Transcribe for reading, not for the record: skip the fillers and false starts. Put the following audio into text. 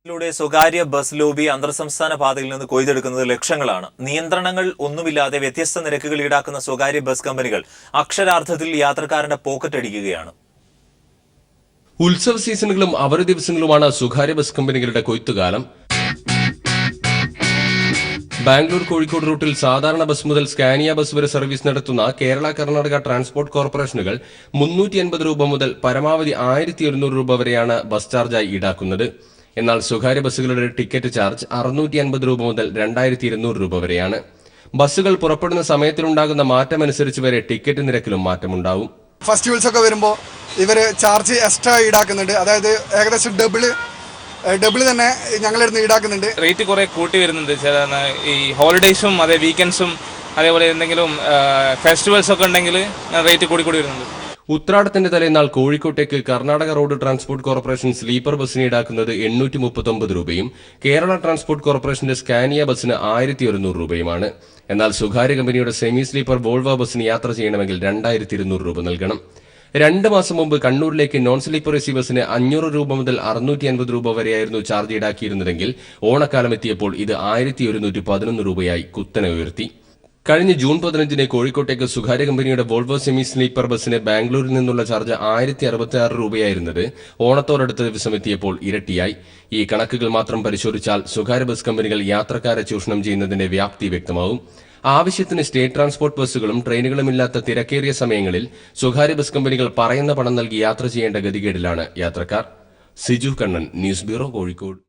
ിലൂടെ സ്വകാര്യ bus lobby അന്തർസംസ്ഥാന പാതയിൽ നിന്ന് കൊയ്തെടുക്കുന്നത് ലക്ഷങ്ങളാണ്. നിയന്ത്രണങ്ങൾ ഒന്നുമില്ലാതെ വ്യത്യസ്ത നിരക്കുകൾ ഈടാക്കുന്ന സ്വകാര്യ ബസ് കമ്പനികൾ അക്ഷരാർത്ഥത്തിൽ യാത്രക്കാരന്റെ പോക്കറ്റ് അടിക്കുകയാണ്. ഉത്സവ സീസണുകളും അവധി ദിവസങ്ങളുമാണ് സ്വകാര്യ ബസ് കമ്പനികളുടെ കൊയ്ത്തുകാലം. ബാംഗ്ലൂർ കോഴിക്കോട് റൂട്ടിൽ സാധാരണ ബസ് മുതൽ സ്കാനിയ ബസ് വരെ സർവീസ് നടത്തുന്ന കേരള കർണാടക ട്രാൻസ്പോർട്ട് കോർപ്പറേഷനുകൾ 350 രൂപ മുതൽ പരമാവധി 1100 രൂപ വരെയാണ് ബസ് ചാർജായി ഈടാക്കുന്നത്. എന്നാൽ സ്വകാര്യ ബസ്സുകളുടെ ടിക്കറ്റ് ചാർജ് 650 രൂപ മുതൽ 2200 രൂപ വരെയാണ്. ബസ്സുകൾ പുറപ്പെടുന്ന സമയത്തിലുണ്ടാകുന്ന മാറ്റമനുസരിച്ച് വരെ ടിക്കറ്റ് നിരക്കിലും മാറ്റമുണ്ടാവും. ഫെസ്റ്റിവൽസ് ഒക്കെ വരുമ്പോൾ ഇവര് ചാർജ് എക്സ്ട്രാ ഈടാക്കുന്നുണ്ട്. അതായത് ഏകദേശം ഡബിൾ തന്നെ ഞങ്ങളുടെ അടുത്ത് ഈടാക്കുന്നുണ്ട്. റേറ്റ് കുറെ കൂട്ടി വരുന്നുണ്ട്. ഈ ഹോളിഡേയ്സും അതേ വീക്കെൻഡ്സും അതേപോലെ എന്തെങ്കിലും ഫെസ്റ്റിവൽസ് ഒക്കെ ഉണ്ടെങ്കിൽ റേറ്റ് കൂടി വരുന്നുണ്ട്. ഉത്രാടത്തിന്റെ തലേന്നാൾ കോഴിക്കോട്ടേക്ക് Karnataka road transport corporation sleeper ബസ്സിന് ഈടാക്കുന്നത് 839 രൂപയും കേരള ട്രാൻസ്പോർട്ട് കോർപ്പറേഷന്റെ സ്കാനിയ ബസ്സിന് 1100 രൂപയുമാണ്. എന്നാൽ സ്വകാര്യ കമ്പനിയുടെ സെമി സ്ലീപ്പർ വോൾവോ ബസ്സിന് യാത്ര ചെയ്യണമെങ്കിൽ 2200 രൂപ നൽകണം. 2 മാസം മുമ്പ് കണ്ണൂരിലേക്ക് നോൺ സ്ലീപ്പർ എസി ബസ്സിന് 500 രൂപ മുതൽ 650 രൂപ വരെയായിരുന്നു ചാർജ് ഈടാക്കിയിരുന്നതെങ്കിൽ ഓണക്കാലം എത്തിയപ്പോൾ ഇത് 1111 രൂപയായി കുത്തനെ ഉയർത്തി. കഴിഞ്ഞ ജൂൺ 15-ന് കോഴിക്കോട്ടേക്ക് സ്വകാര്യ കമ്പനിയുടെ വോൾവോ സെമി സ്ലീപ്പർ ബസ്സിന് ബാംഗ്ലൂരിൽ നിന്നുള്ള ചാർജ് 1066 രൂപയായിരുന്നത് ഓണത്തോടടുത്ത ദിവസം എത്തിയപ്പോൾ ഇരട്ടിയായി. ഈ കണക്കുകൾ മാത്രം പരിശോധിച്ചാൽ സ്വകാര്യ ബസ് കമ്പനികൾ യാത്രക്കാരെ ചൂഷണം ചെയ്യുന്നതിന്റെ വ്യാപ്തി വ്യക്തമാവും. ആവശ്യത്തിന് സ്റ്റേറ്റ് ട്രാൻസ്പോർട്ട് ബസ്സുകളും ട്രെയിനുകളുമില്ലാത്ത തിരക്കേറിയ സമയങ്ങളിൽ സ്വകാര്യ ബസ് കമ്പനികൾ പറയുന്ന പണം നൽകി യാത്ര ചെയ്യേണ്ട ഗതികേടിലാണ് യാത്രക്കാർ. Siju Kannan, news bureau, Kozhikode.